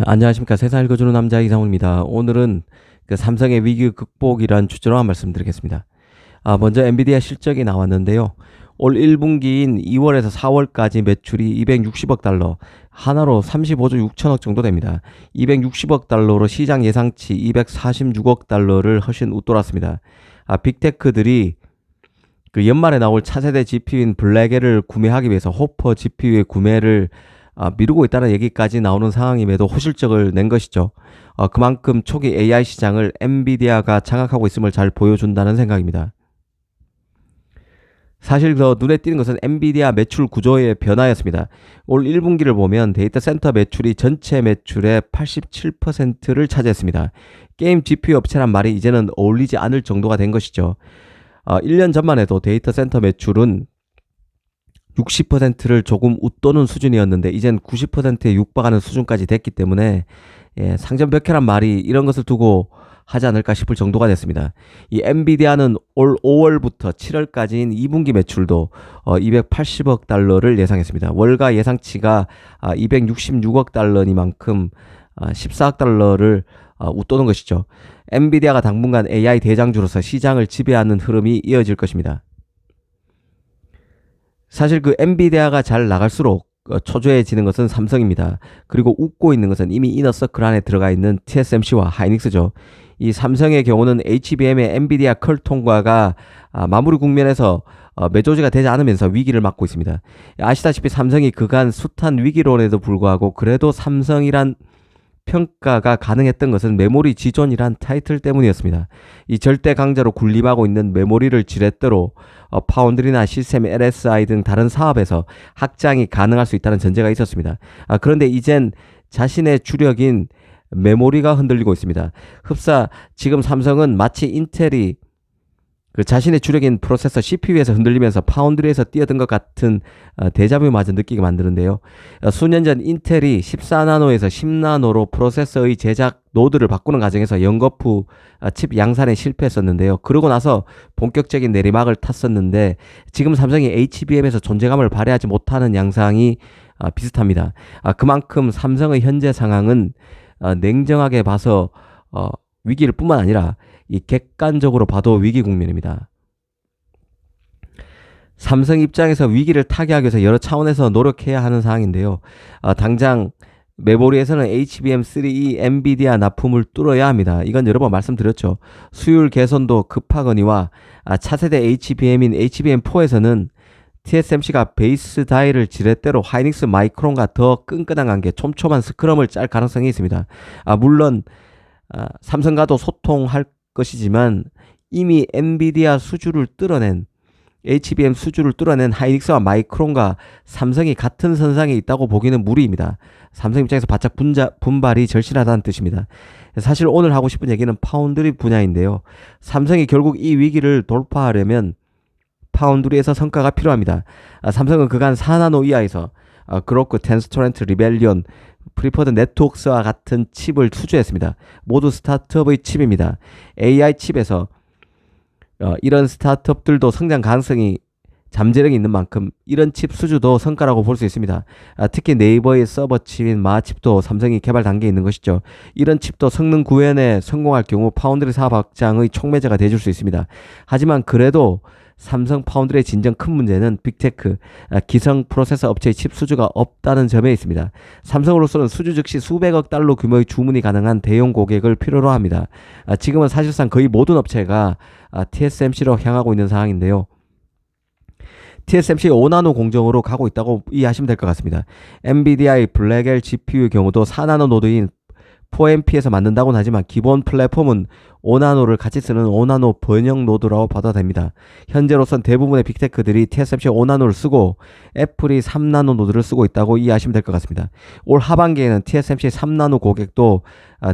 안녕하십니까. 세상 읽어주는 남자 이상훈입니다. 오늘은 삼성의 위기 극복이란 주제로 한 말씀 드리겠습니다. 먼저 엔비디아 실적이 나왔는데요. 올 1분기인 2월에서 4월까지 매출이 260억 달러, 하나로 35조 6천억 정도 됩니다. 260억 달러로 시장 예상치 246억 달러를 훨씬 웃돌았습니다. 빅테크들이 연말에 나올 차세대 GPU인 블랙엘을 구매하기 위해서 호퍼 GPU의 구매를 미루고 있다는 얘기까지 나오는 상황임에도 호실적을 낸 것이죠. 그만큼 초기 AI 시장을 엔비디아가 장악하고 있음을 잘 보여준다는 생각입니다. 사실 더 눈에 띄는 것은 엔비디아 매출 구조의 변화였습니다. 올 1분기를 보면 데이터 센터 매출이 전체 매출의 87%를 차지했습니다. 게임 GPU 업체란 말이 이제는 어울리지 않을 정도가 된 것이죠. 1년 전만 해도 데이터 센터 매출은 60%를 조금 웃도는 수준이었는데 이젠 90%에 육박하는 수준까지 됐기 때문에 상전벽해란 말이 이런 것을 두고 하지 않을까 싶을 정도가 됐습니다. 이 엔비디아는 올 5월부터 7월까지인 2분기 매출도 280억 달러를 예상했습니다. 월가 예상치가 266억 달러니만큼 14억 달러를 웃도는 것이죠. 엔비디아가 당분간 AI 대장주로서 시장을 지배하는 흐름이 이어질 것입니다. 사실 엔비디아가 잘 나갈수록 초조해지는 것은 삼성입니다. 그리고 웃고 있는 것은 이미 이너서클 안에 들어가 있는 TSMC와 하이닉스죠. 이 삼성의 경우는 HBM의 엔비디아 컬 통과가 마무리 국면에서 매조지가 되지 않으면서 위기를 맞고 있습니다. 아시다시피 삼성이 그간 숱한 위기론에도 불구하고 그래도 삼성이란 평가가 가능했던 것은 메모리 지존이란 타이틀 때문이었습니다. 이 절대 강자로 군림하고 있는 메모리를 지렛대로 파운드리나 시스템 LSI 등 다른 사업에서 확장이 가능할 수 있다는 전제가 있었습니다. 그런데 이젠 자신의 주력인 메모리가 흔들리고 있습니다. 흡사 지금 삼성은 마치 인텔이 자신의 주력인 프로세서 CPU에서 흔들리면서 파운드리에서 뛰어든 것 같은 데자뷰마저 느끼게 만드는데요. 수년 전 인텔이 14나노에서 10나노로 프로세서의 제작 노드를 바꾸는 과정에서 연거푸 칩 양산에 실패했었는데요. 그러고 나서 본격적인 내리막을 탔었는데 지금 삼성이 HBM에서 존재감을 발휘하지 못하는 양상이 비슷합니다. 그만큼 삼성의 현재 상황은 냉정하게 봐서 위기를 뿐만 아니라 이 객관적으로 봐도 위기 국면입니다. 삼성 입장에서 위기를 타개하기 위해서 여러 차원에서 노력해야 하는 상황인데요. 당장 메모리에서는 HBM3E 엔비디아 납품을 뚫어야 합니다. 이건 여러 번 말씀드렸죠. 수율 개선도 급하거니와 차세대 HBM인 HBM4에서는 TSMC가 베이스 다이를 지렛대로 하이닉스 마이크론과 더 끈끈한 관계, 촘촘한 스크럼을 짤 가능성이 있습니다. 물론 삼성과도 소통할 것이지만 이미 엔비디아 수주를 뚫어낸 HBM 수주를 뚫어낸 하이닉스와 마이크론과 삼성이 같은 선상에 있다고 보기는 무리입니다. 삼성 입장에서 바짝 분발이 절실하다는 뜻입니다. 사실 오늘 하고 싶은 얘기는 파운드리 분야인데요. 삼성이 결국 이 위기를 돌파하려면 파운드리에서 성과가 필요합니다. 삼성은 그간 4나노 이하에서 그로크, 텐스토렌트, 리벨리온, 프리퍼드 네트워크스와 같은 칩을 수주했습니다. 모두 스타트업의 칩입니다. AI 칩에서 이런 스타트업들도 성장 가능성이 잠재력이 있는 만큼 이런 칩 수주도 성과라고 볼 수 있습니다. 특히 네이버의 서버 칩인 마칩도 삼성이 개발 단계에 있는 것이죠. 이런 칩도 성능 구현에 성공할 경우 파운드리 사업 확장의 촉매제가 되어줄 수 있습니다. 하지만 그래도 삼성 파운드리의 진정 큰 문제는 빅테크, 기성 프로세서 업체의 칩 수주가 없다는 점에 있습니다. 삼성으로서는 수주 즉시 수백억 달러 규모의 주문이 가능한 대형 고객을 필요로 합니다. 지금은 사실상 거의 모든 업체가 TSMC로 향하고 있는 상황인데요. TSMC 5나노 공정으로 가고 있다고 이해하시면 될 것 같습니다. 엔비디아의 블랙엘 GPU의 경우도 4나노 노드인 4MP에서 만든다고는 하지만 기본 플랫폼은 5나노를 같이 쓰는 5나노 번영 노드라고 봐도 됩니다. 현재로선 대부분의 빅테크들이 TSMC 5나노를 쓰고 애플이 3나노 노드를 쓰고 있다고 이해하시면 될 것 같습니다. 올 하반기에는 TSMC 3나노 고객도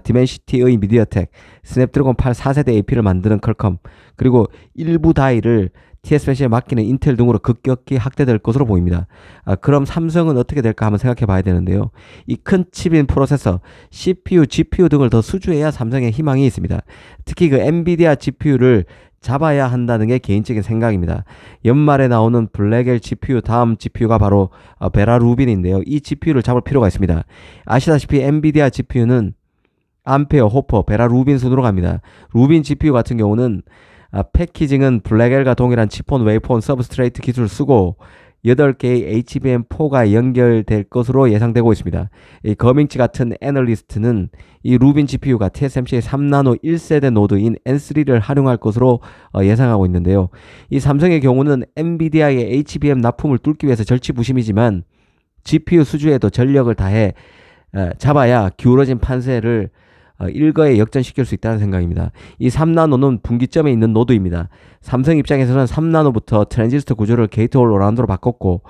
디멘시티의 미디어텍, 스냅드래곤 8 4세대 AP를 만드는 퀄컴, 그리고 일부 다이를 TSMC에 맡기는 인텔 등으로 급격히 확대될 것으로 보입니다. 그럼 삼성은 어떻게 될까 한번 생각해 봐야 되는데요. 이 큰 칩인 프로세서, CPU, GPU 등을 더 수주해야 삼성의 희망이 있습니다. 특히 엔비디아 GPU를 잡아야 한다는 게 개인적인 생각입니다. 연말에 나오는 블랙엘 GPU 다음 GPU가 바로 베라 루빈인데요. 이 GPU를 잡을 필요가 있습니다. 아시다시피 엔비디아 GPU는 암페어, 호퍼, 베라 루빈 순으로 갑니다. 루빈 GPU 같은 경우는 패키징은 블랙엘과 동일한 치폰, 웨이폰, 서브스트레이트 기술을 쓰고 8개의 HBM4가 연결될 것으로 예상되고 있습니다. 이 거밍치 같은 애널리스트는 이 루빈 GPU가 TSMC의 3나노 1세대 노드인 N3를 활용할 것으로 예상하고 있는데요. 이 삼성의 경우는 엔비디아의 HBM 납품을 뚫기 위해서 절치부심이지만 GPU 수주에도 전력을 다해 잡아야 기울어진 판세를 일거에 역전시킬 수 있다는 생각입니다. 이 3나노는 분기점에 있는 노드입니다. 삼성 입장에서는 3나노부터 트랜지스터 구조를 게이트 올 어라운드로 바꿨고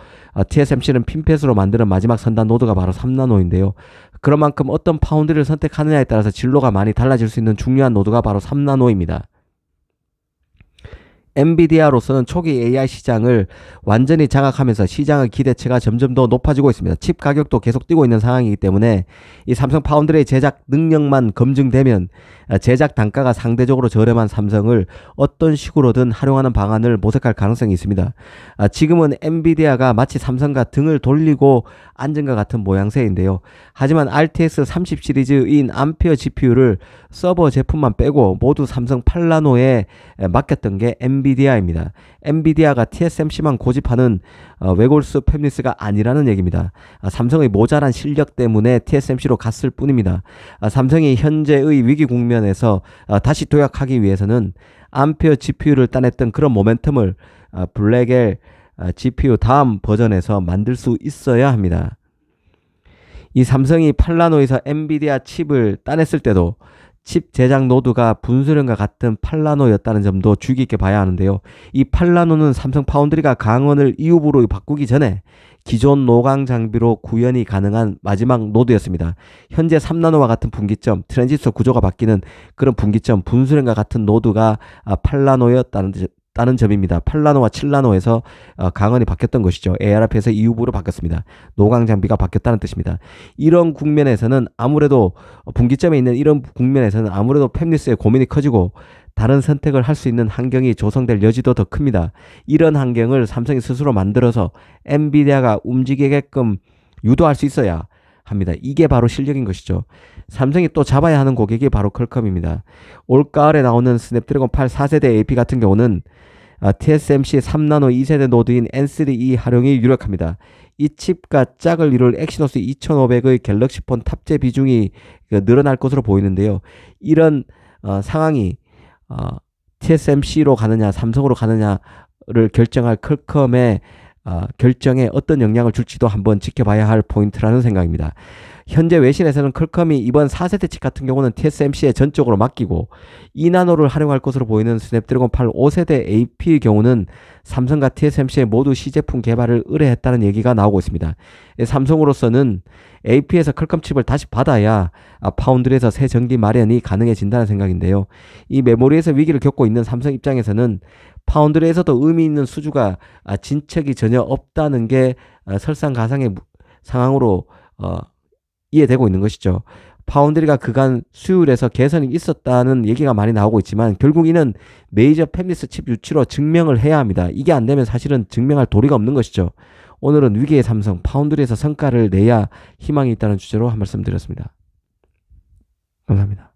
TSMC는 핀펫으로 만드는 마지막 선단 노드가 바로 3나노인데요. 그런 만큼 어떤 파운드를 선택하느냐에 따라서 진로가 많이 달라질 수 있는 중요한 노드가 바로 3나노입니다. 엔비디아로서는 초기 AI 시장을 완전히 장악하면서 시장의 기대치가 점점 더 높아지고 있습니다. 칩 가격도 계속 뛰고 있는 상황이기 때문에 이 삼성 파운드리의 제작 능력만 검증되면 제작 단가가 상대적으로 저렴한 삼성을 어떤 식으로든 활용하는 방안을 모색할 가능성이 있습니다. 지금은 엔비디아가 마치 삼성과 등을 돌리고 앉은 것 같은 모양새인데요. 하지만 RTX 30 시리즈인 암페어 GPU를 서버 제품만 빼고 모두 삼성 8나노에 맡겼던 게 엔비디아입니다. 엔비디아가 TSMC만 고집하는 웨골스 팹리스가 아니라는 얘기입니다. 삼성의 모자란 실력 때문에 TSMC로 갔을 뿐입니다. 삼성이 현재의 위기 국면에서 다시 도약하기 위해서는 암페어 GPU를 따냈던 그런 모멘텀을 블랙엘 GPU 다음 버전에서 만들 수 있어야 합니다. 이 삼성이 8나노에서 엔비디아 칩을 따냈을 때도 칩 제작 노드가 분수령과 같은 8나노였다는 점도 주의 깊게 봐야 하는데요. 이 8나노는 삼성 파운드리가 강원을 EUV로 바꾸기 전에 기존 노광 장비로 구현이 가능한 마지막 노드였습니다. 현재 3나노와 같은 분기점, 트랜지스터 구조가 바뀌는 그런 분기점, 분수령과 같은 노드가 8나노였다는 점입니다. 8나노와 7나노에서 강원이 바뀌었던 것이죠. ARF에서 EUV로 바뀌었습니다. 노광 장비가 바뀌었다는 뜻입니다. 이런 국면에서는 아무래도 분기점에 있는 이런 국면에서는 아무래도 팹리스의 고민이 커지고 다른 선택을 할 수 있는 환경이 조성될 여지도 더 큽니다. 이런 환경을 삼성이 스스로 만들어서 엔비디아가 움직이게끔 유도할 수 있어야 합니다. 이게 바로 실력인 것이죠. 삼성이 또 잡아야 하는 고객이 바로 퀄컴입니다. 올가을에 나오는 스냅드래곤 8 4세대 AP 같은 경우는 TSMC 3나노 2세대 노드인 N3E 활용이 유력합니다. 이 칩과 짝을 이룰 엑시노스 2500의 갤럭시 폰 탑재 비중이 늘어날 것으로 보이는데요. 이런 상황이 TSMC로 가느냐 삼성으로 가느냐를 결정할 퀄컴의 결정에 어떤 영향을 줄지도 한번 지켜봐야 할 포인트라는 생각입니다. 현재 외신에서는 퀄컴이 이번 4세대 칩 같은 경우는 TSMC에 전적으로 맡기고 2나노를 활용할 것으로 보이는 스냅드래곤 8 5세대 AP의 경우는 삼성과 TSMC의 모두 시제품 개발을 의뢰했다는 얘기가 나오고 있습니다. 삼성으로서는 AP에서 퀄컴 칩을 다시 받아야 파운드리에서 새 전기 마련이 가능해진다는 생각인데요. 이 메모리에서 위기를 겪고 있는 삼성 입장에서는 파운드리에서도 의미 있는 수주가 진척이 전혀 없다는 게 설상가상의 상황으로 이해되고 있는 것이죠. 파운드리가 그간 수율에서 개선이 있었다는 얘기가 많이 나오고 있지만 결국 이는 메이저 팹리스 칩 유치로 증명을 해야 합니다. 이게 안 되면 사실은 증명할 도리가 없는 것이죠. 오늘은 위기의 삼성, 파운드리에서 성과를 내야 희망이 있다는 주제로 한 말씀 드렸습니다. 감사합니다.